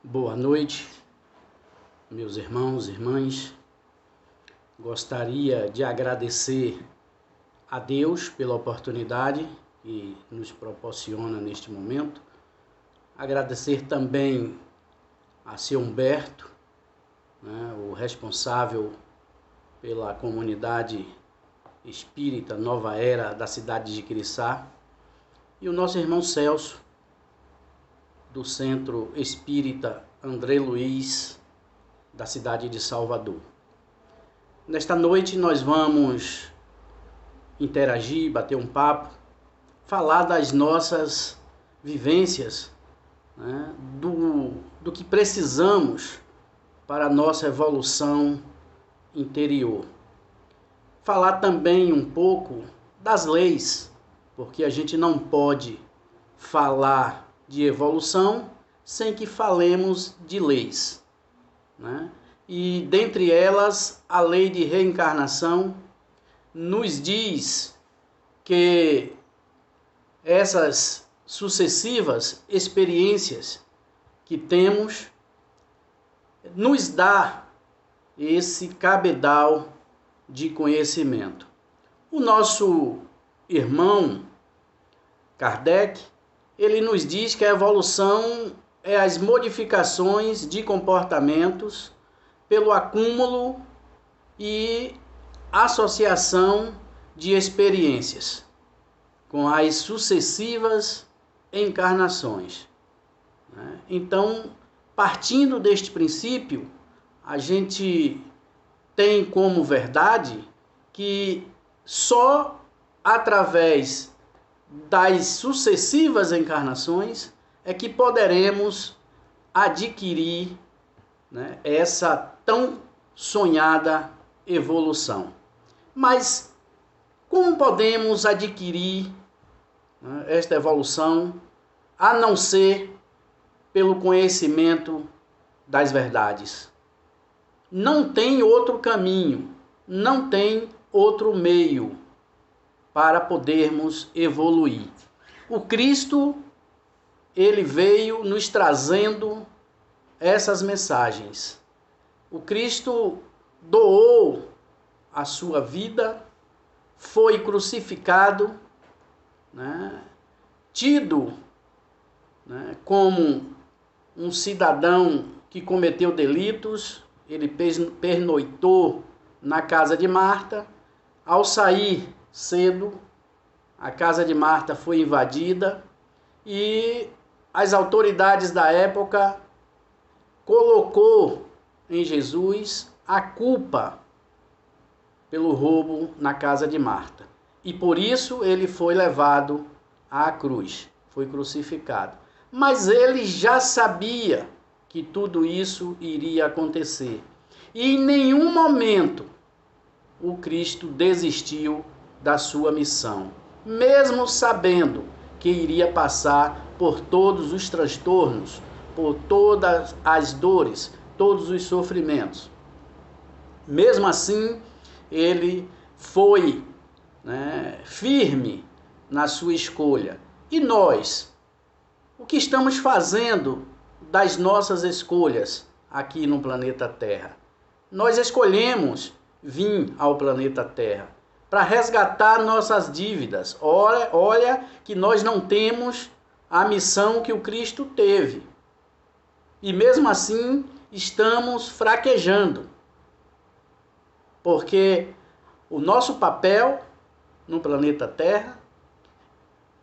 Boa noite, meus irmãos e irmãs. Gostaria de agradecer a Deus pela oportunidade que nos proporciona neste momento. Agradecer também a seu Humberto, o responsável pela comunidade espírita Nova Era da cidade de Jiquiriçá, e o nosso irmão Celso, do Centro Espírita André Luiz, da cidade de Salvador. Nesta noite nós vamos interagir, bater um papo, falar das nossas vivências, do que precisamos para a nossa evolução interior. Falar também um pouco das leis, porque a gente não pode falar de evolução sem que falemos de leis, E dentre elas, a lei de reencarnação nos diz que essas sucessivas experiências que temos nos dá esse cabedal de conhecimento. O nosso irmão Kardec, ele nos diz que a evolução é as modificações de comportamentos pelo acúmulo e associação de experiências com as sucessivas encarnações. Então, partindo deste princípio, a gente tem como verdade que só através das sucessivas encarnações é que poderemos adquirir essa tão sonhada evolução. Mas como podemos adquirir esta evolução a não ser pelo conhecimento das verdades? Não tem outro caminho, não tem outro meio para podermos evoluir. O Cristo, ele veio nos trazendo essas mensagens. O Cristo doou a sua vida, foi crucificado, tido como um cidadão que cometeu delitos. Ele pernoitou na casa de Marta. Ao sair cedo, a casa de Marta foi invadida e as autoridades da época colocou em Jesus a culpa pelo roubo na casa de Marta. E por isso ele foi levado à cruz, foi crucificado. Mas ele já sabia que tudo isso iria acontecer. E em nenhum momento o Cristo desistiu da sua missão, mesmo sabendo que iria passar por todos os transtornos, por todas as dores, todos os sofrimentos. Mesmo assim, ele foi firme na sua escolha. E nós, o que estamos fazendo das nossas escolhas aqui no planeta Terra? Nós escolhemos vir ao planeta Terra para resgatar nossas dívidas. Olha que nós não temos a missão que o Cristo teve. E mesmo assim, estamos fraquejando. Porque o nosso papel no planeta Terra,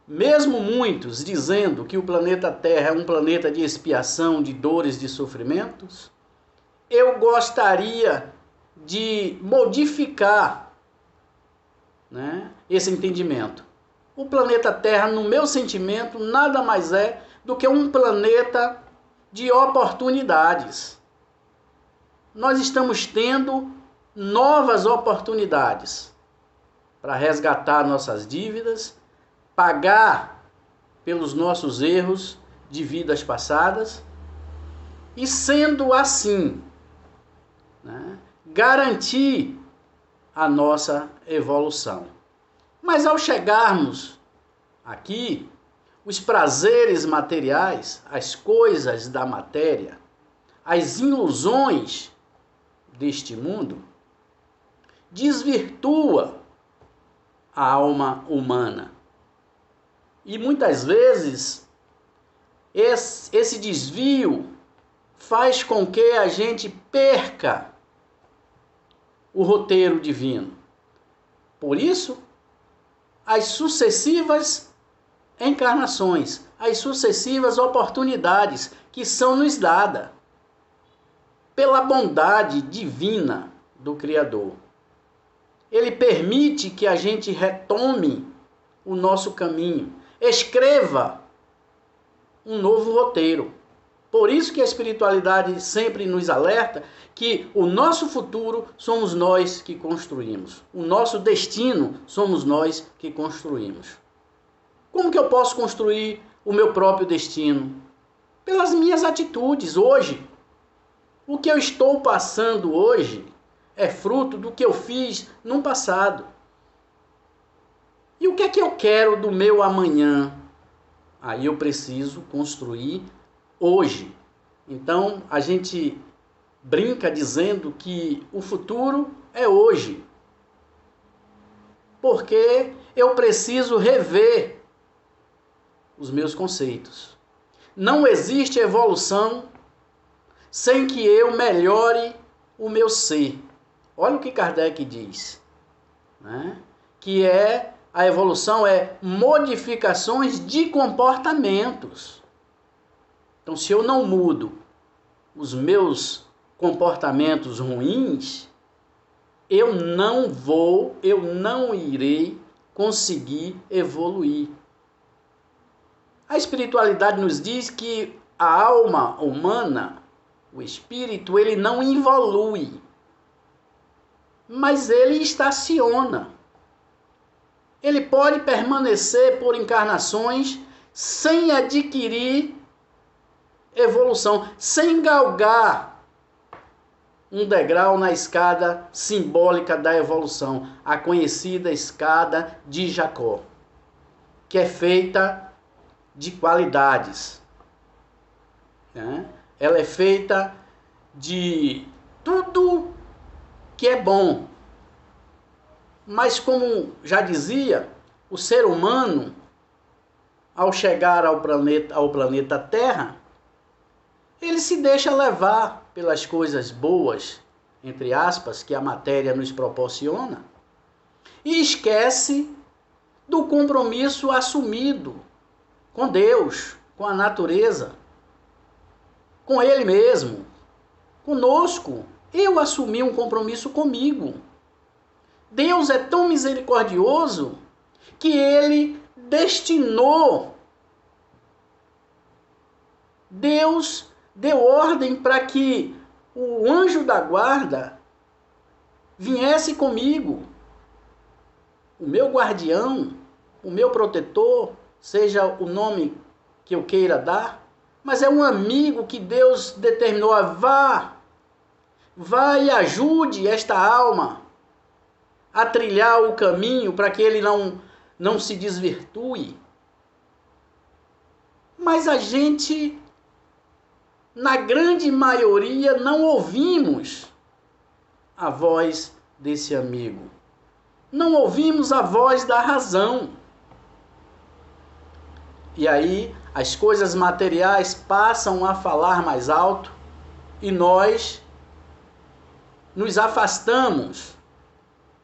mesmo muitos dizendo que o planeta Terra é um planeta de expiação, de dores, de sofrimentos, eu gostaria de modificar esse entendimento. O planeta Terra, no meu sentimento, nada mais é do que um planeta de oportunidades. Nós estamos tendo novas oportunidades para resgatar nossas dívidas, pagar pelos nossos erros de vidas passadas e, sendo assim, garantir a nossa evolução. Mas ao chegarmos aqui, os prazeres materiais, as coisas da matéria, as ilusões deste mundo, desvirtua a alma humana. E muitas vezes esse desvio faz com que a gente perca o roteiro divino. Por isso, as sucessivas encarnações, as sucessivas oportunidades que são nos dadas pela bondade divina do Criador. Ele permite que a gente retome o nosso caminho, escreva um novo roteiro. Por isso que a espiritualidade sempre nos alerta que o nosso futuro somos nós que construímos. O nosso destino somos nós que construímos. Como que eu posso construir o meu próprio destino? Pelas minhas atitudes hoje. O que eu estou passando hoje é fruto do que eu fiz no passado. E o que é que eu quero do meu amanhã? Aí eu preciso construir hoje. Então a gente brinca dizendo que o futuro é hoje. Porque eu preciso rever os meus conceitos. Não existe evolução sem que eu melhore o meu ser. Olha o que Kardec diz, né? Que a evolução é modificações de comportamentos. Então, se eu não mudo os meus comportamentos ruins, eu não irei conseguir evoluir. A espiritualidade nos diz que a alma humana, o espírito, ele não evolui, mas ele estaciona. Ele pode permanecer por encarnações sem adquirir evolução, sem galgar um degrau na escada simbólica da evolução, a conhecida escada de Jacó, que é feita de qualidades, né? Ela é feita de tudo que é bom. Mas como já dizia, o ser humano, ao chegar ao planeta Terra, ele se deixa levar pelas coisas boas, entre aspas, que a matéria nos proporciona, e esquece do compromisso assumido com Deus, com a natureza, com Ele mesmo, conosco. Eu assumi um compromisso comigo. Deus é tão misericordioso que Ele destinou. Deus deu ordem para que o anjo da guarda viesse comigo. O meu guardião, o meu protetor, seja o nome que eu queira dar, mas é um amigo que Deus determinou a vá e ajude esta alma a trilhar o caminho para que ele não se desvirtue. Mas a gente, na grande maioria, não ouvimos a voz desse amigo. Não ouvimos a voz da razão. E aí as coisas materiais passam a falar mais alto e nós nos afastamos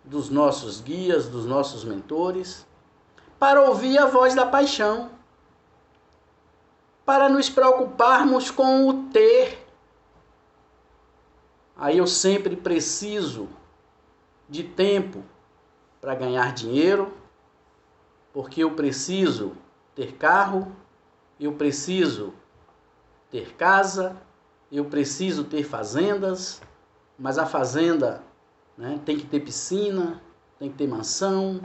dos nossos guias, dos nossos mentores, para ouvir a voz da paixão, para nos preocuparmos com o ter. Aí eu sempre preciso de tempo para ganhar dinheiro, porque eu preciso ter carro, eu preciso ter casa, eu preciso ter fazendas, mas a fazenda, né, tem que ter piscina, tem que ter mansão.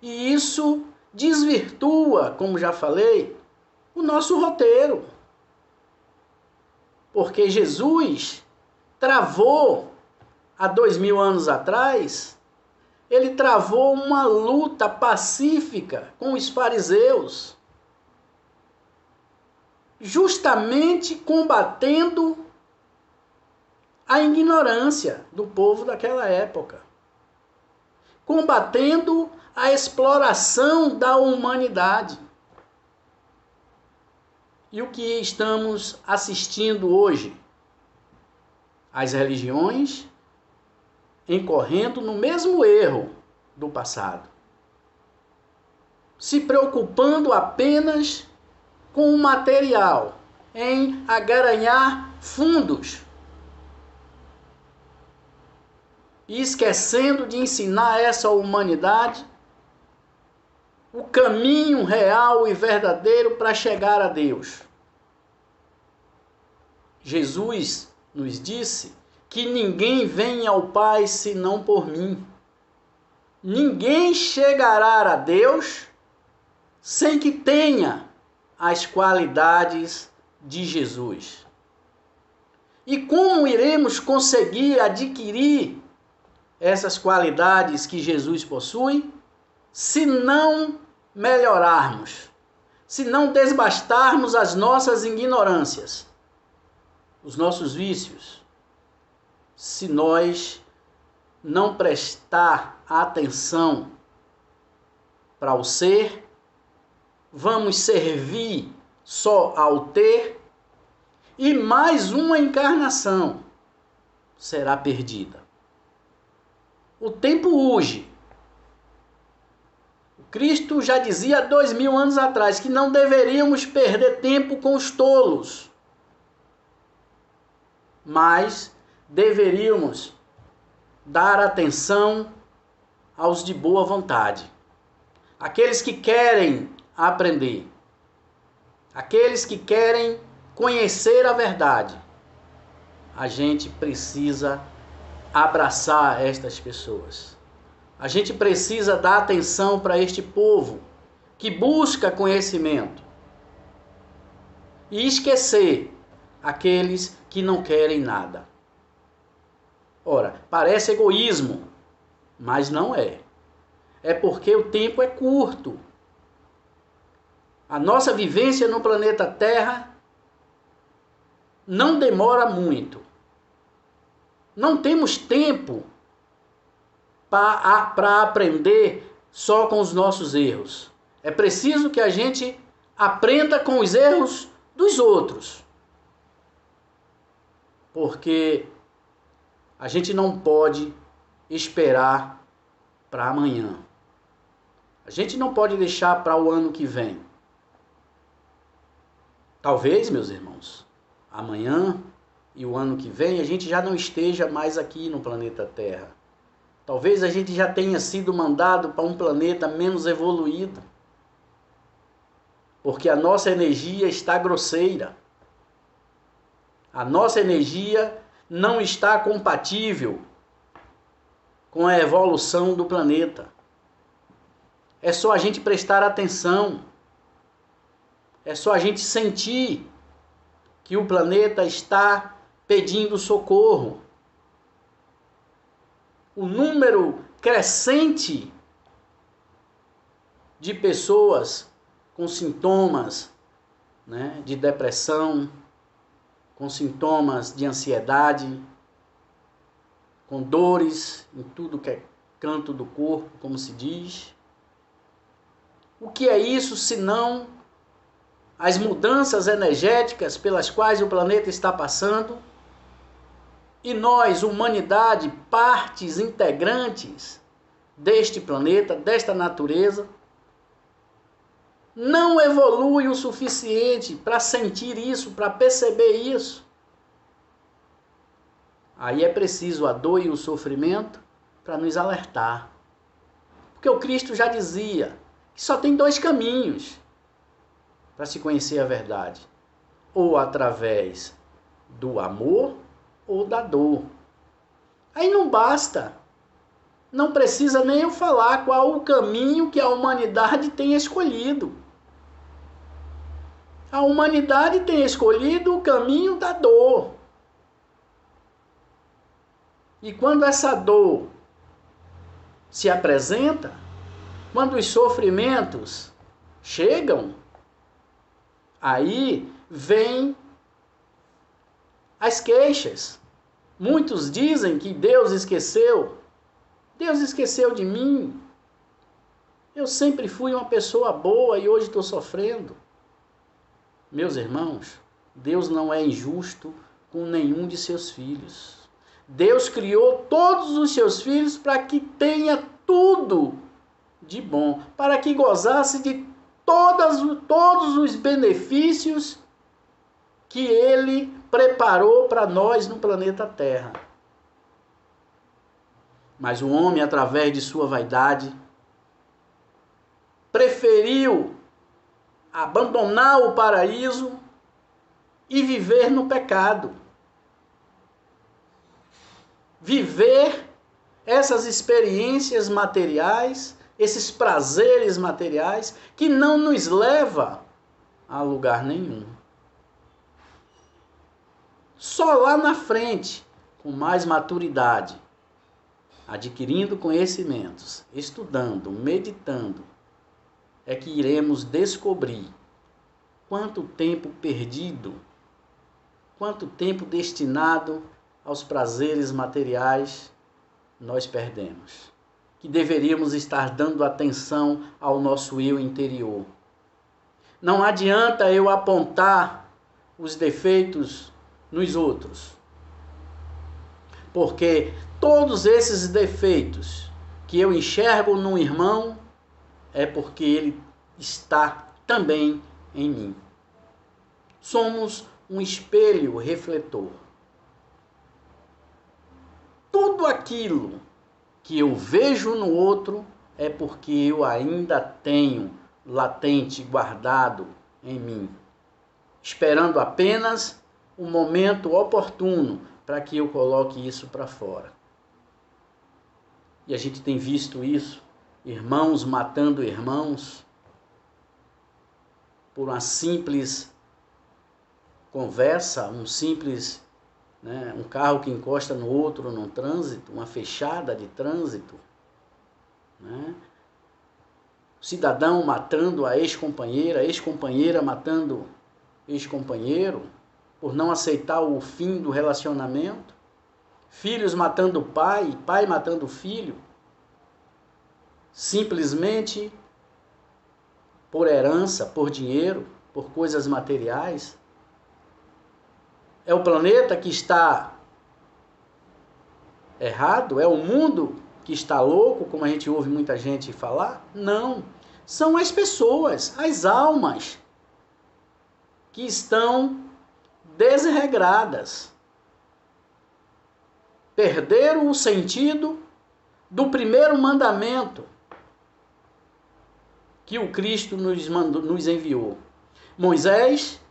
E isso desvirtua, como já falei, o nosso roteiro. Porque Jesus travou, há 2000 anos atrás, ele travou uma luta pacífica com os fariseus, justamente combatendo a ignorância do povo daquela época, combatendo a exploração da humanidade. E o que estamos assistindo hoje? As religiões incorrendo no mesmo erro do passado, se preocupando apenas com o material, em agaranhar fundos, e esquecendo de ensinar a essa humanidade o caminho real e verdadeiro para chegar a Deus. Jesus nos disse que ninguém vem ao Pai senão por mim. Ninguém chegará a Deus sem que tenha as qualidades de Jesus. E como iremos conseguir adquirir essas qualidades que Jesus possui, se não melhorarmos, se não desbastarmos as nossas ignorâncias, os nossos vícios, se nós não prestar atenção para o ser, vamos servir só ao ter, e mais uma encarnação será perdida. O tempo urge. O Cristo já dizia há 2000 anos atrás que não deveríamos perder tempo com os tolos, mas deveríamos dar atenção aos de boa vontade, aqueles que querem aprender, aqueles que querem conhecer a verdade. A gente precisa abraçar estas pessoas. A gente precisa dar atenção para este povo que busca conhecimento e esquecer aqueles que não querem nada. Ora, parece egoísmo, mas não é. É porque o tempo é curto. A nossa vivência no planeta Terra não demora muito. Não temos tempo para aprender só com os nossos erros. É preciso que a gente aprenda com os erros dos outros. Porque a gente não pode esperar para amanhã. A gente não pode deixar para o ano que vem. Talvez, meus irmãos, amanhã e o ano que vem a gente já não esteja mais aqui no planeta Terra. Talvez a gente já tenha sido mandado para um planeta menos evoluído. Porque a nossa energia está grosseira. A nossa energia não está compatível com a evolução do planeta. É só a gente prestar atenção. É só a gente sentir que o planeta está pedindo socorro. O número crescente de pessoas com sintomas, de depressão, com sintomas de ansiedade, com dores em tudo que é canto do corpo, como se diz. O que é isso senão as mudanças energéticas pelas quais o planeta está passando? E nós, humanidade, partes integrantes deste planeta, desta natureza, não evolui o suficiente para sentir isso, para perceber isso. Aí é preciso a dor e o sofrimento para nos alertar. Porque o Cristo já dizia que só tem 2 caminhos para se conhecer a verdade. Ou através do amor ou da dor. Aí não basta. Não precisa nem eu falar qual o caminho que a humanidade tem escolhido. A humanidade tem escolhido o caminho da dor. E quando essa dor se apresenta, quando os sofrimentos chegam, aí vem as queixas, Muitos dizem que Deus esqueceu. Deus esqueceu de mim. Eu sempre fui uma pessoa boa e hoje estou sofrendo. Meus irmãos, Deus não é injusto com nenhum de seus filhos. Deus criou todos os seus filhos para que tenha tudo de bom, para que gozasse de todos os benefícios que Ele preparou para nós no planeta Terra. Mas o homem, através de sua vaidade, preferiu abandonar o paraíso e viver no pecado. Viver essas experiências materiais, esses prazeres materiais que não nos levam a lugar nenhum. Só lá na frente, com mais maturidade, adquirindo conhecimentos, estudando, meditando, é que iremos descobrir quanto tempo perdido, quanto tempo destinado aos prazeres materiais nós perdemos. Que deveríamos estar dando atenção ao nosso eu interior. Não adianta eu apontar os defeitos nos outros, porque todos esses defeitos que eu enxergo num irmão é porque ele está também em mim. Somos um espelho refletor. Tudo aquilo que eu vejo no outro é porque eu ainda tenho latente, guardado em mim, esperando apenas o momento oportuno para que eu coloque isso para fora. E a gente tem visto isso, irmãos matando irmãos, por uma simples conversa, um carro que encosta no outro num trânsito, uma fechada de trânsito, cidadão matando a ex-companheira matando ex-companheiro, por não aceitar o fim do relacionamento, filhos matando pai matando filho, simplesmente por herança, por dinheiro, por coisas materiais. É o planeta que está errado? É o mundo que está louco, como a gente ouve muita gente falar? Não. São as pessoas, as almas, que estão desregradas. Perderam o sentido do primeiro mandamento que o Cristo nos enviou. Moisés,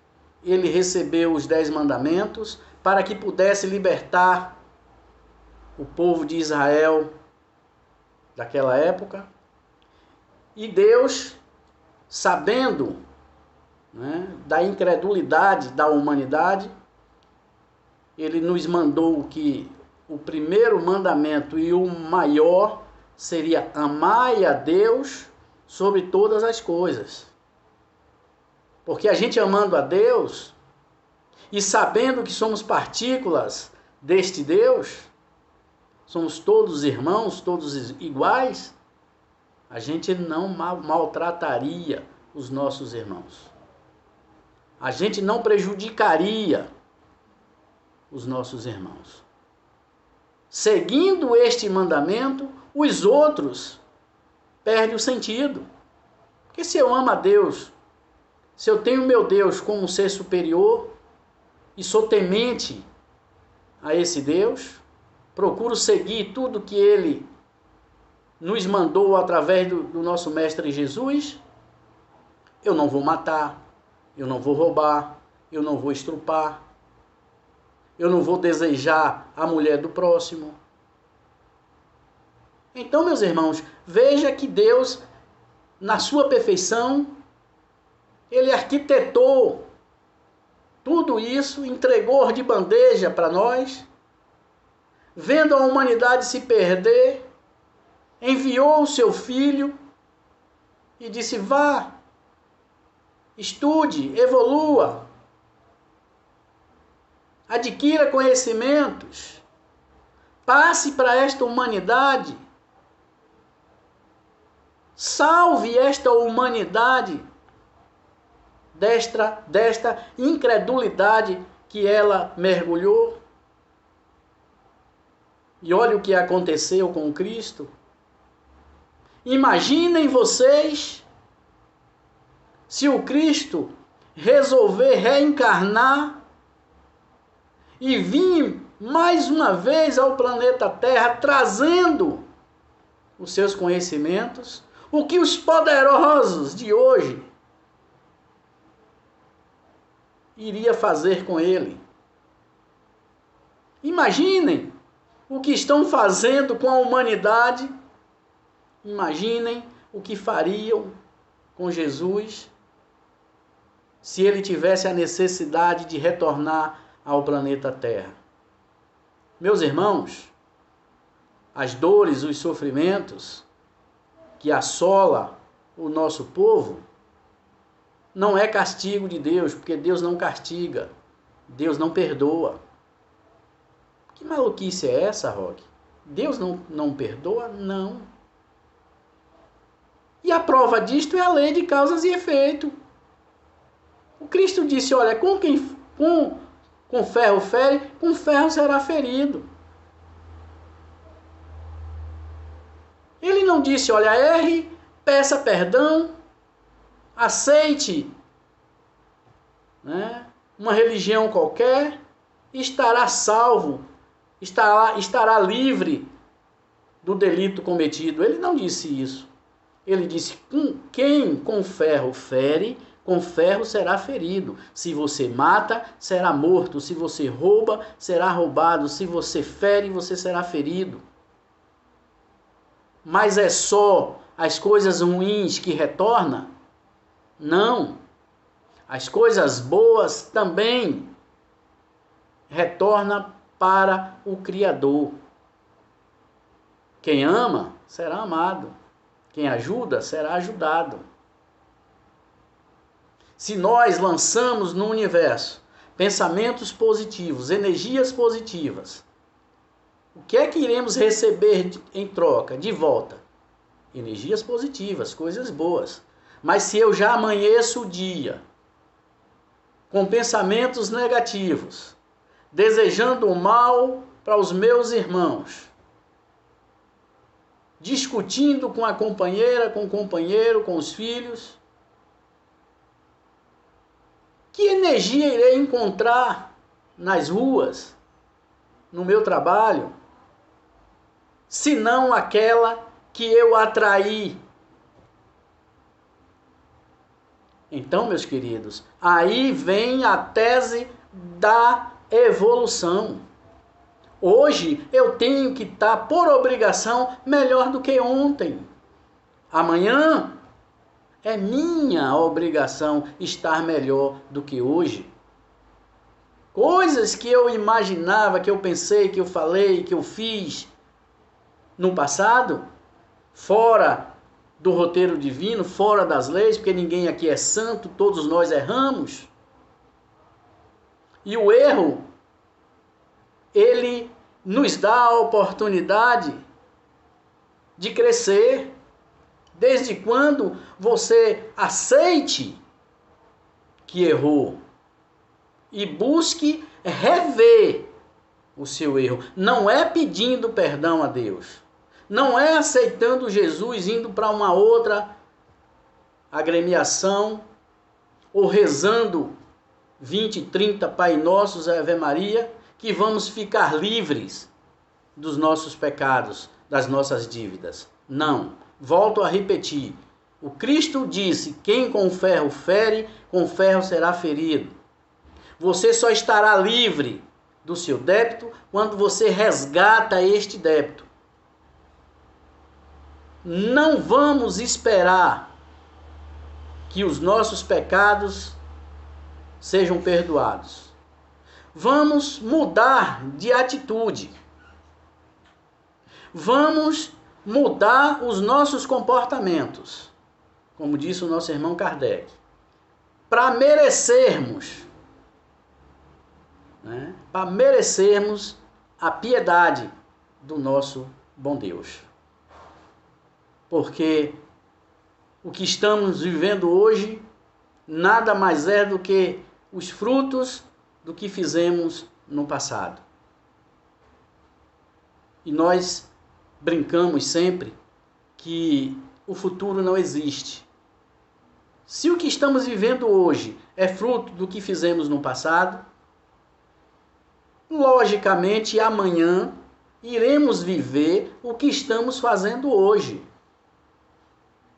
ele recebeu os 10 mandamentos para que pudesse libertar o povo de Israel daquela época. E Deus, sabendo, da incredulidade da humanidade, ele nos mandou que o primeiro mandamento e o maior seria amai a Deus sobre todas as coisas. Porque a gente amando a Deus e sabendo que somos partículas deste Deus, somos todos irmãos, todos iguais, a gente não maltrataria os nossos irmãos. A gente não prejudicaria os nossos irmãos. Seguindo este mandamento, os outros perdem o sentido. Porque se eu amo a Deus, se eu tenho meu Deus como um ser superior e sou temente a esse Deus, procuro seguir tudo que Ele nos mandou através do nosso Mestre Jesus, eu não vou matar, eu não vou roubar, eu não vou estrupar, eu não vou desejar a mulher do próximo. Então, meus irmãos, veja que Deus, na sua perfeição, Ele arquitetou tudo isso, entregou de bandeja para nós, vendo a humanidade se perder, enviou o seu Filho e disse: vá, estude, evolua, adquira conhecimentos, Passe para esta humanidade. Salve esta humanidade desta incredulidade que ela mergulhou. E olha o que aconteceu com Cristo. Imaginem vocês se o Cristo resolver reencarnar e vir mais uma vez ao planeta Terra trazendo os seus conhecimentos, o que os poderosos de hoje iria fazer com ele. Imaginem o que estão fazendo com a humanidade. Imaginem o que fariam com Jesus se ele tivesse a necessidade de retornar ao planeta Terra. Meus irmãos, as dores, os sofrimentos que assola o nosso povo não é castigo de Deus, porque Deus não castiga, Deus não perdoa. Que maluquice é essa, Roque? Deus não perdoa? Não. E a prova disto é a lei de causas e efeito. O Cristo disse, olha, com ferro fere, com ferro será ferido. Ele não disse, olha, erre, peça perdão, aceite, né, uma religião qualquer, e estará salvo, estará livre do delito cometido. Ele não disse isso. Ele disse, quem com ferro fere, com ferro será ferido. Se você mata, será morto. Se você rouba, será roubado. Se você fere, você será ferido. Mas é só as coisas ruins que retornam? Não. As coisas boas também retornam para o Criador. Quem ama, será amado. Quem ajuda, será ajudado. Se nós lançamos no universo pensamentos positivos, energias positivas, o que é que iremos receber em troca, de volta? Energias positivas, coisas boas. Mas se eu já amanheço o dia com pensamentos negativos, desejando o mal para os meus irmãos, discutindo com a companheira, com o companheiro, com os filhos, que energia irei encontrar nas ruas, no meu trabalho, se não aquela que eu atraí? Então, meus queridos, aí vem a tese da evolução. Hoje eu tenho que estar, por obrigação, melhor do que ontem. Amanhã é minha obrigação estar melhor do que hoje. Coisas que eu imaginava, que eu pensei, que eu falei, que eu fiz no passado, fora do roteiro divino, fora das leis, porque ninguém aqui é santo, todos nós erramos. E o erro, ele nos dá a oportunidade de crescer. Desde quando você aceite que errou e busque rever o seu erro. Não é pedindo perdão a Deus. Não é aceitando Jesus, indo para uma outra agremiação ou rezando 20, 30 Pai Nossos, Ave Maria, que vamos ficar livres dos nossos pecados, das nossas dívidas. Não. Volto a repetir. O Cristo disse, quem com ferro fere, com ferro será ferido. Você só estará livre do seu débito quando você resgata este débito. Não vamos esperar que os nossos pecados sejam perdoados. Vamos mudar de atitude. Vamos mudar os nossos comportamentos, como disse o nosso irmão Kardec, para merecermos, para merecermos a piedade do nosso bom Deus. Porque o que estamos vivendo hoje nada mais é do que os frutos do que fizemos no passado. E nós brincamos sempre que o futuro não existe. Se o que estamos vivendo hoje é fruto do que fizemos no passado, logicamente amanhã iremos viver o que estamos fazendo hoje.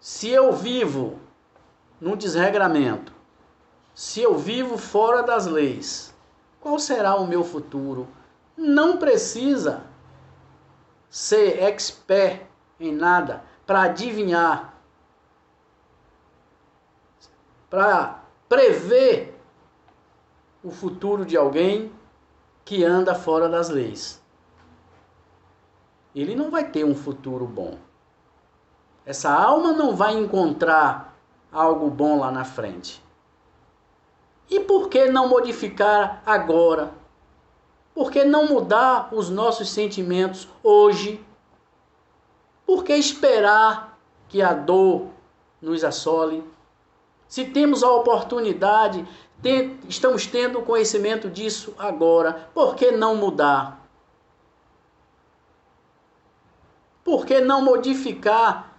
Se eu vivo num desregramento, se eu vivo fora das leis, qual será o meu futuro? Não precisa ser expert em nada para adivinhar, para prever o futuro de alguém que anda fora das leis. Ele não vai ter um futuro bom. Essa alma não vai encontrar algo bom lá na frente. E por que não modificar agora? Por que não mudar os nossos sentimentos hoje? Por que esperar que a dor nos assole? Se temos a oportunidade, estamos tendo conhecimento disso agora, por que não mudar? Por que não modificar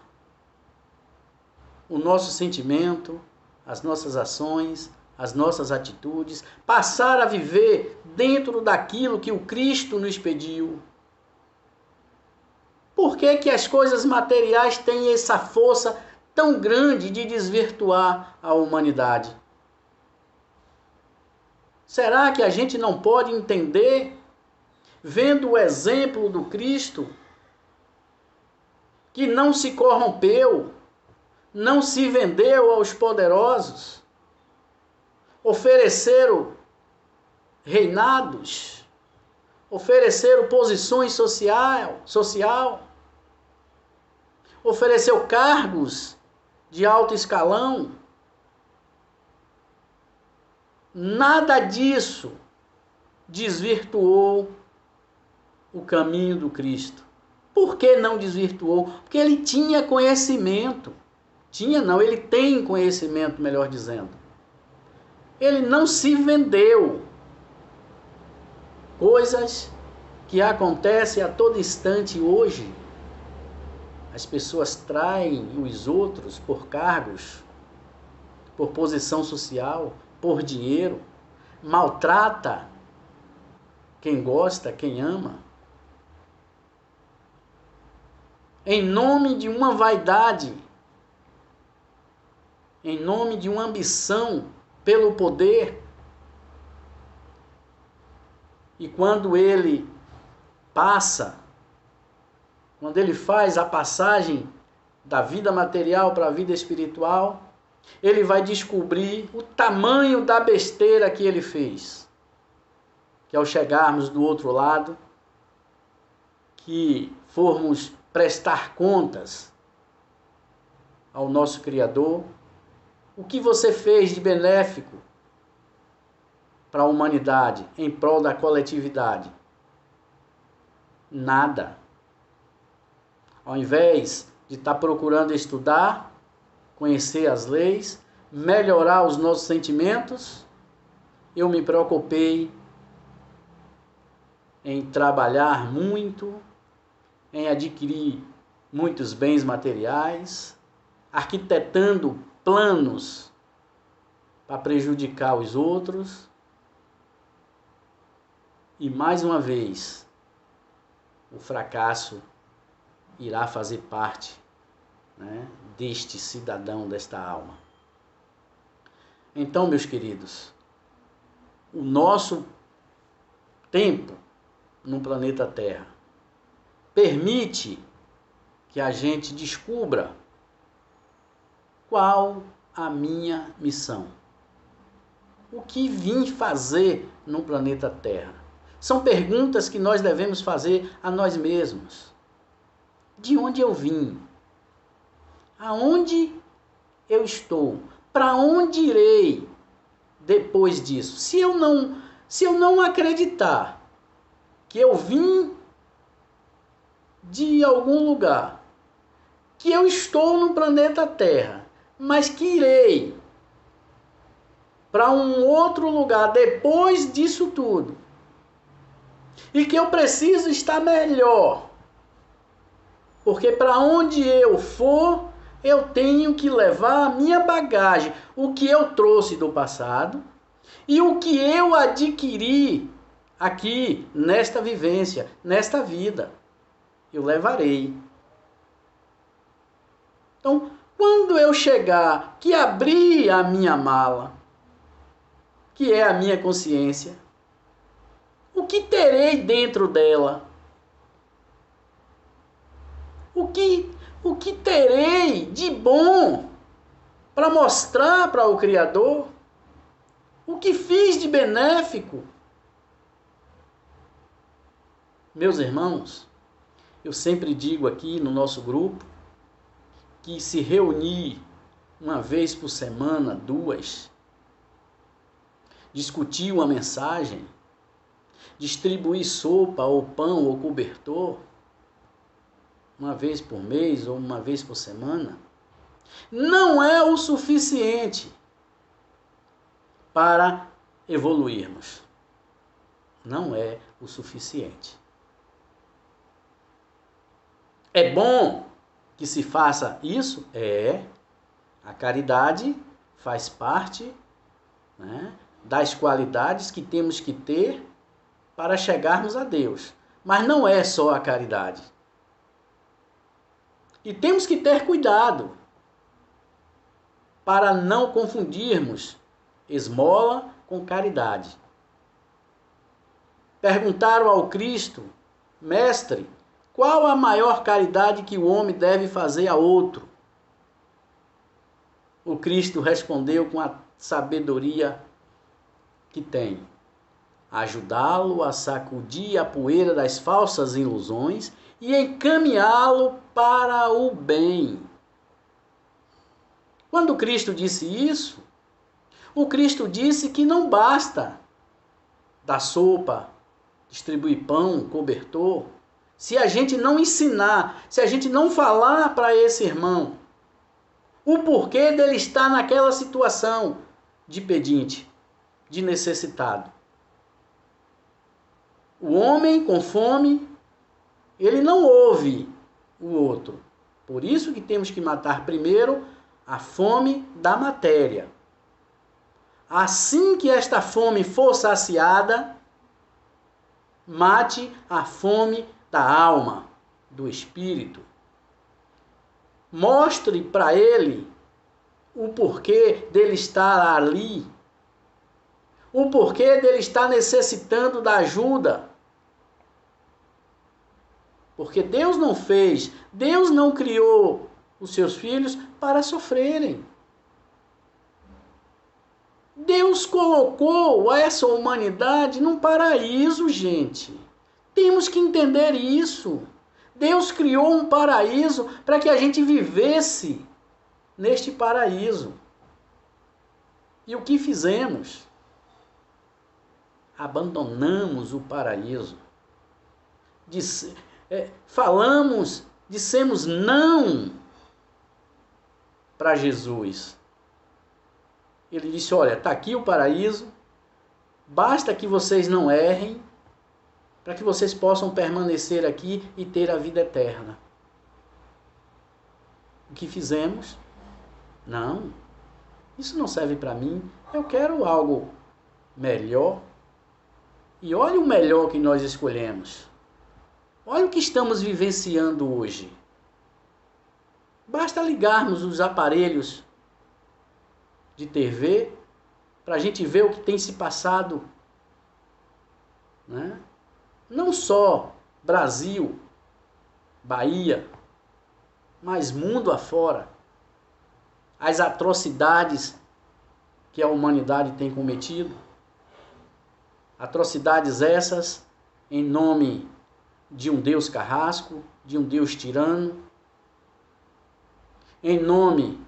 o nosso sentimento, as nossas ações, as nossas atitudes, passar a viver dentro daquilo que o Cristo nos pediu? Por que que as coisas materiais têm essa força tão grande de desvirtuar a humanidade? Será que a gente não pode entender, vendo o exemplo do Cristo, que não se corrompeu, não se vendeu aos poderosos, ofereceram reinados, ofereceram posições social, ofereceu cargos de alto escalão? Nada disso desvirtuou o caminho do Cristo. Por que não desvirtuou? Porque ele tinha conhecimento. Ele tem conhecimento, melhor dizendo. Ele não se vendeu. Coisas que acontecem a todo instante hoje. As pessoas traem os outros por cargos, por posição social, por dinheiro. Maltrata quem gosta, quem ama. Em nome de uma vaidade, em nome de uma ambição pelo poder. E quando ele passa, quando ele faz a passagem da vida material para a vida espiritual, ele vai descobrir o tamanho da besteira que ele fez. Que ao chegarmos do outro lado, que formos prestar contas ao nosso Criador, o que você fez de benéfico para a humanidade, em prol da coletividade? Nada. Ao invés de estar procurando estudar, conhecer as leis, melhorar os nossos sentimentos, eu me preocupei em trabalhar muito, em adquirir muitos bens materiais, arquitetando planos para prejudicar os outros. E mais uma vez, o fracasso irá fazer parte, deste cidadão, desta alma. Então, meus queridos, o nosso tempo no planeta Terra permite que a gente descubra qual a minha missão. O que vim fazer no planeta Terra? São perguntas que nós devemos fazer a nós mesmos. De onde eu vim? Aonde eu estou? Para onde irei depois disso? Se eu não acreditar que eu vim de algum lugar, que eu estou no planeta Terra, mas que irei para um outro lugar depois disso tudo, e que eu preciso estar melhor, porque para onde eu for, eu tenho que levar a minha bagagem, o que eu trouxe do passado e o que eu adquiri aqui, nesta vivência, nesta vida, eu levarei. Então, quando eu chegar, que abrir a minha mala, que é a minha consciência, o que terei dentro dela? O que terei de bom para mostrar para o Criador? O que fiz de benéfico? Meus irmãos, eu sempre digo aqui no nosso grupo que se reunir uma vez por semana, 2, discutir uma mensagem, distribuir sopa ou pão ou cobertor, uma vez por mês ou uma vez por semana, não é o suficiente para evoluirmos. Não é o suficiente. É bom que se faça isso? É. A caridade faz parte, né, das qualidades que temos que ter para chegarmos a Deus. Mas não é só a caridade. E temos que ter cuidado para não confundirmos esmola com caridade. Perguntaram ao Cristo: Mestre, qual a maior caridade que o homem deve fazer a outro? O Cristo respondeu com a sabedoria que tem: ajudá-lo a sacudir a poeira das falsas ilusões e encaminhá-lo para o bem. Quando Cristo disse isso, o Cristo disse que não basta dar sopa, distribuir pão, cobertor, se a gente não ensinar, se a gente não falar para esse irmão o porquê dele estar naquela situação de pedinte, de necessitado. O homem com fome, ele não ouve o outro. Por isso que temos que matar primeiro a fome da matéria. Assim que esta fome for saciada, mate a fome da alma, do espírito. Mostre para ele o porquê dele estar ali, o porquê dele estar necessitando da ajuda. Porque Deus não criou os seus filhos para sofrerem. Deus colocou essa humanidade num paraíso, gente. Temos que entender isso. Deus criou um paraíso para que a gente vivesse neste paraíso. E o que fizemos? Abandonamos o paraíso. Dissemos não para Jesus. Ele disse: olha, está aqui o paraíso, basta que vocês não errem, para que vocês possam permanecer aqui e ter a vida eterna. O que fizemos? Não, isso não serve para mim, eu quero algo melhor. E olha o melhor que nós escolhemos. Olha o que estamos vivenciando hoje. Basta ligarmos os aparelhos de TV para a gente ver o que tem se passado, né? Não só Brasil, Bahia, mas mundo afora. As atrocidades que a humanidade tem cometido. Atrocidades essas em nome de um Deus carrasco, de um Deus tirano, em nome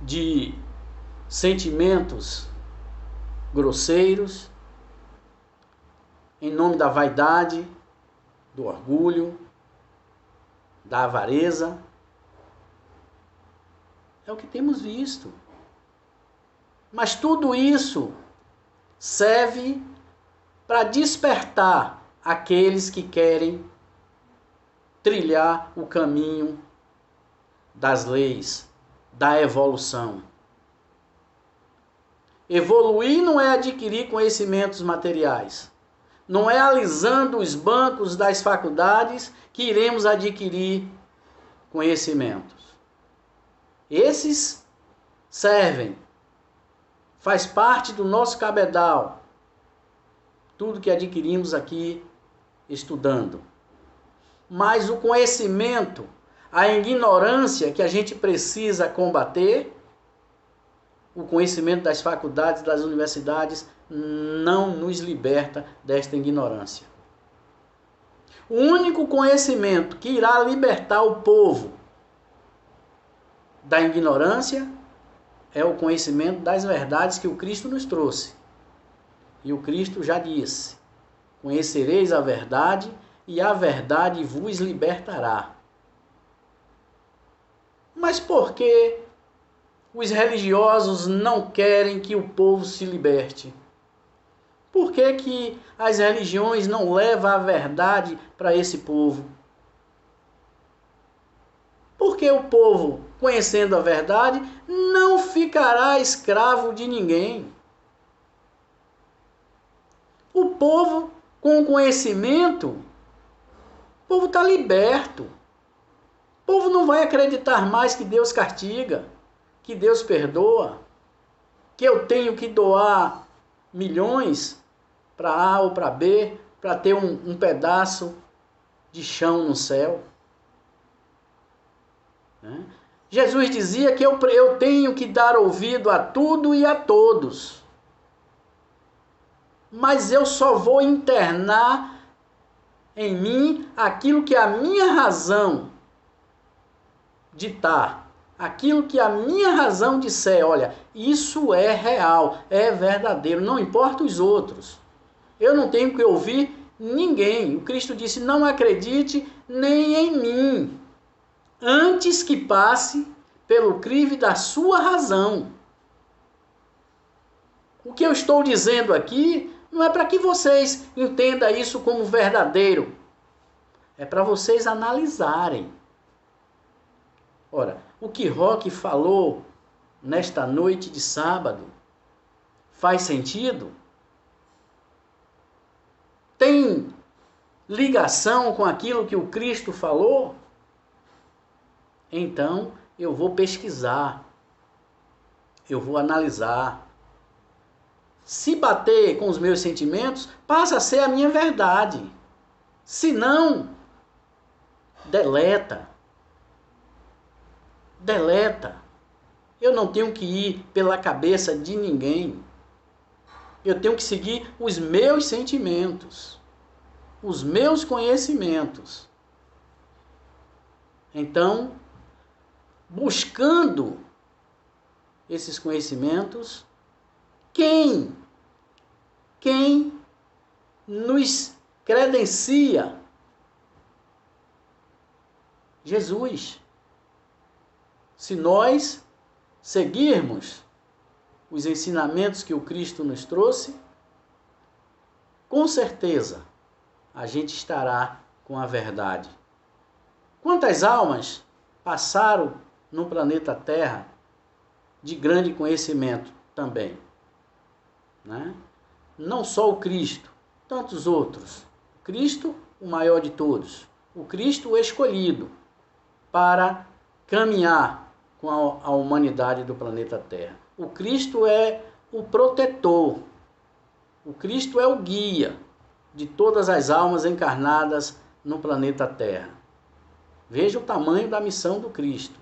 de sentimentos grosseiros, em nome da vaidade, do orgulho, da avareza. É o que temos visto. Mas tudo isso serve para despertar aqueles que querem trilhar o caminho das leis, da evolução. Evoluir não é adquirir conhecimentos materiais. Não é alisando os bancos das faculdades que iremos adquirir conhecimentos. Esses servem, faz parte do nosso cabedal, tudo que adquirimos aqui estudando. Mas o conhecimento, a ignorância que a gente precisa combater, o conhecimento das faculdades, das universidades, não nos liberta desta ignorância. O único conhecimento que irá libertar o povo da ignorância é o conhecimento das verdades que o Cristo nos trouxe. E o Cristo já disse: conhecereis a verdade e a verdade vos libertará. Mas por que os religiosos não querem que o povo se liberte? Por que as religiões não levam a verdade para esse povo? Porque o povo, conhecendo a verdade, não ficará escravo de ninguém. O povo, com conhecimento, o povo está liberto. O povo não vai acreditar mais que Deus castiga, que Deus perdoa, que eu tenho que doar milhões para A ou para B, para ter um pedaço de chão no céu. Né? Jesus dizia que eu tenho que dar ouvido a tudo e a todos. Mas eu só vou internar em mim aquilo que a minha razão ditar. Aquilo que a minha razão disser, olha, isso é real, é verdadeiro, não importa os outros. Eu não tenho que ouvir ninguém. O Cristo disse, não acredite nem em mim, antes que passe pelo crivo da sua razão. O que eu estou dizendo aqui não é para que vocês entendam isso como verdadeiro. É para vocês analisarem. Ora, o que Roque falou nesta noite de sábado faz sentido? Tem ligação com aquilo que o Cristo falou? Então, eu vou pesquisar. Eu vou analisar. Se bater com os meus sentimentos, passa a ser a minha verdade. Se não, deleta. Deleta. Eu não tenho que ir pela cabeça de ninguém. Eu tenho que seguir os meus sentimentos, os meus conhecimentos. Então, buscando esses conhecimentos, quem nos credencia? Jesus. Se nós seguirmos os ensinamentos que o Cristo nos trouxe, com certeza a gente estará com a verdade. Quantas almas passaram no planeta Terra de grande conhecimento também? Né? Não só o Cristo, tantos outros. O Cristo, o maior de todos. O Cristo, o escolhido para caminhar com a humanidade do planeta Terra. O Cristo é o protetor. O Cristo é o guia de todas as almas encarnadas no planeta Terra. Veja o tamanho da missão do Cristo.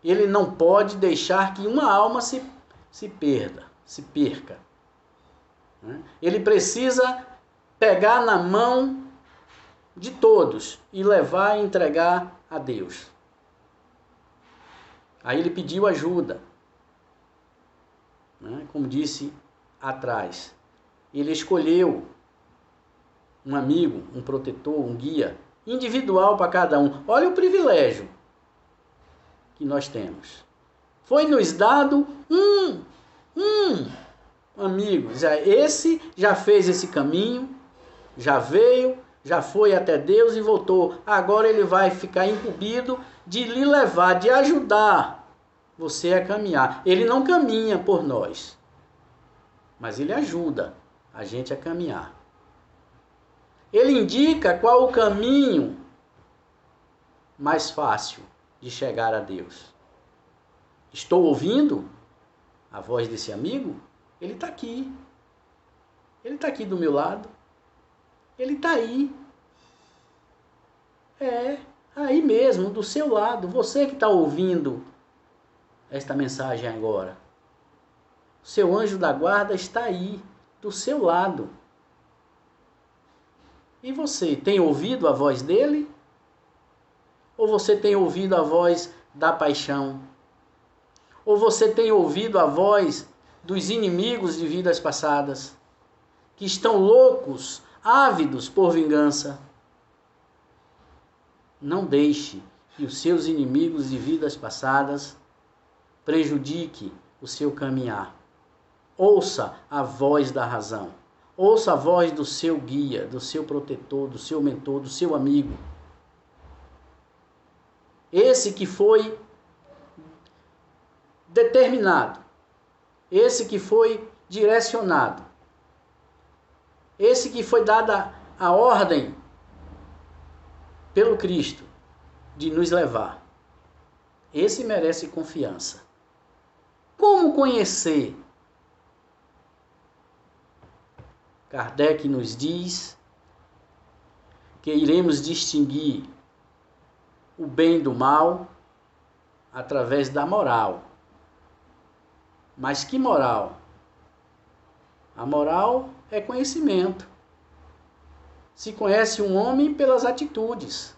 Ele não pode deixar que uma alma se perca. Ele precisa pegar na mão de todos e levar e entregar a Deus. Aí ele pediu ajuda, como disse atrás. Ele escolheu um amigo, um protetor, um guia individual para cada um. Olha o privilégio que nós temos. Foi nos dado um amigo. Esse já fez esse caminho, já veio, já foi até Deus e voltou. Agora ele vai ficar incumbido de lhe levar, de ajudar você a caminhar. Ele não caminha por nós, mas ele ajuda a gente a caminhar. Ele indica qual o caminho mais fácil de chegar a Deus. Estou ouvindo a voz desse amigo? Ele está aqui. Ele está aqui do meu lado. Ele está aí. Aí mesmo, do seu lado. Você que está ouvindo esta mensagem agora. O seu anjo da guarda está aí, do seu lado. E você, tem ouvido a voz dele? Ou você tem ouvido a voz da paixão? Ou você tem ouvido a voz dos inimigos de vidas passadas, que estão loucos, ávidos por vingança? Não deixe que os seus inimigos de vidas passadas prejudique o seu caminhar. Ouça a voz da razão. Ouça a voz do seu guia, do seu protetor, do seu mentor, do seu amigo. Esse que foi determinado, esse que foi direcionado, esse que foi dada a ordem pelo Cristo de nos levar. Esse merece confiança. Como conhecer? Kardec nos diz que iremos distinguir o bem do mal através da moral. Mas que moral? A moral é conhecimento. Se conhece um homem pelas atitudes,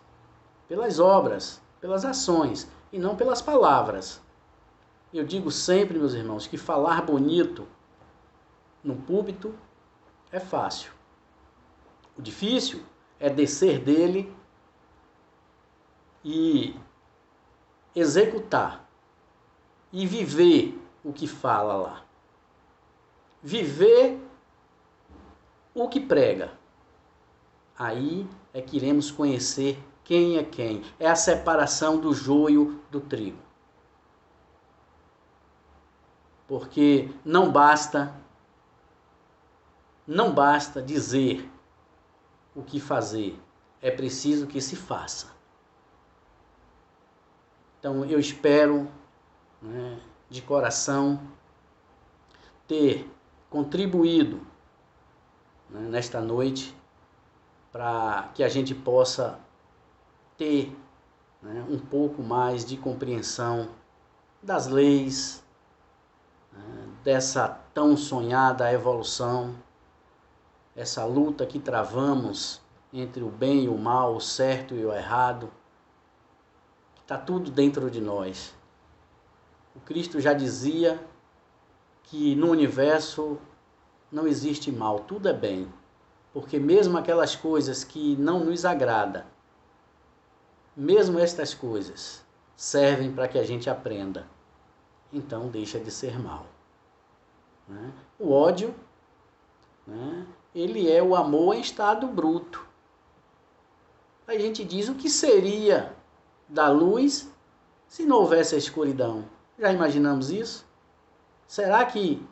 pelas obras, pelas ações e não pelas palavras. Eu digo sempre, meus irmãos, que falar bonito no púlpito é fácil. O difícil é descer dele e executar e viver o que fala lá. Viver o que prega. Aí é que iremos conhecer quem é quem. É a separação do joio do trigo. Porque não basta dizer o que fazer. É preciso que se faça. Então eu espero, de coração, ter contribuído, nesta noite para que a gente possa ter, um pouco mais de compreensão das leis, dessa tão sonhada evolução, essa luta que travamos entre o bem e o mal, o certo e o errado, que está tudo dentro de nós. O Cristo já dizia que no universo não existe mal, tudo é bem, porque mesmo aquelas coisas que não nos agradam, mesmo estas coisas servem para que a gente aprenda, então deixa de ser mal. O ódio, ele é o amor em estado bruto. A gente diz o que seria da luz se não houvesse a escuridão. Já imaginamos isso? Será que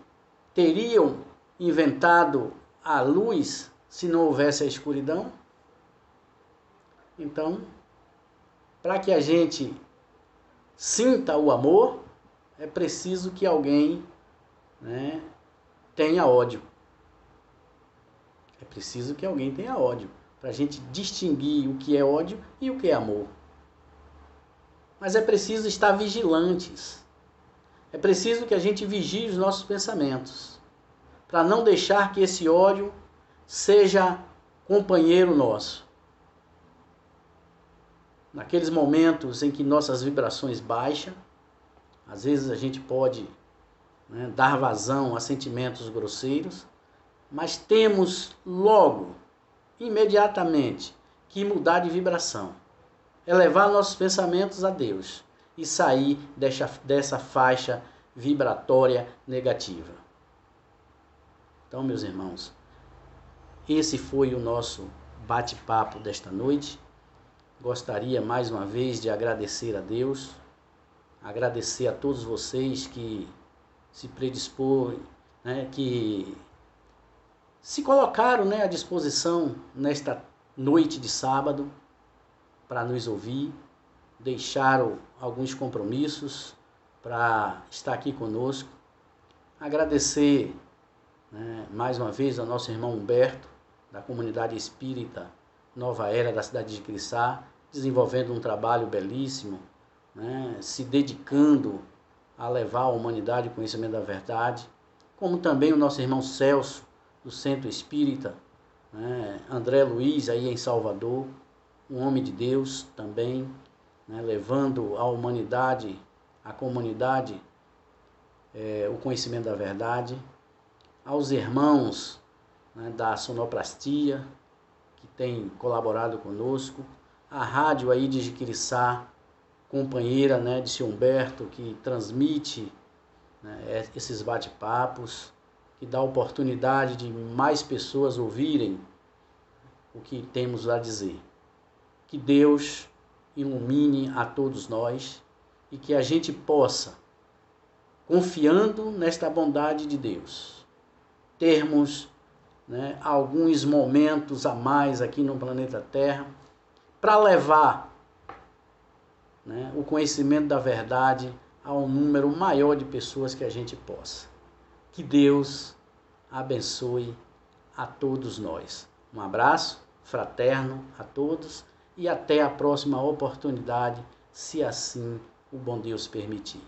teriam inventado a luz se não houvesse a escuridão? Então, para que a gente sinta o amor, é preciso que alguém, tenha ódio. É preciso que alguém tenha ódio, para a gente distinguir o que é ódio e o que é amor. Mas é preciso estar vigilantes. É preciso que a gente vigie os nossos pensamentos, para não deixar que esse ódio seja companheiro nosso. Naqueles momentos em que nossas vibrações baixam, às vezes a gente pode, dar vazão a sentimentos grosseiros, mas temos logo imediatamente que mudar de vibração, elevar nossos pensamentos a Deus e sair dessa faixa vibratória negativa. Então, meus irmãos, esse foi o nosso bate-papo desta noite. Gostaria mais uma vez de agradecer a Deus, agradecer a todos vocês que se predispõem, que se colocaram à disposição nesta noite de sábado para nos ouvir, deixaram alguns compromissos para estar aqui conosco. Agradecer mais uma vez ao nosso irmão Humberto, da comunidade espírita Nova Era da cidade de Crissá, desenvolvendo um trabalho belíssimo, se dedicando a levar a humanidade o conhecimento da verdade, como também o nosso irmão Celso, do Centro Espírita, André Luiz, aí em Salvador, um homem de Deus também, levando à humanidade, à comunidade, o conhecimento da verdade, aos irmãos da Sonoplastia, que tem colaborado conosco, a rádio aí de Jiquiriçá, companheira de seu Humberto, que transmite esses bate-papos, que dá oportunidade de mais pessoas ouvirem o que temos a dizer. Que Deus ilumine a todos nós e que a gente possa, confiando nesta bondade de Deus, termos alguns momentos a mais aqui no planeta Terra para levar o conhecimento da verdade a um número maior de pessoas que a gente possa. Que Deus abençoe a todos nós. Um abraço fraterno a todos e até a próxima oportunidade, se assim o bom Deus permitir.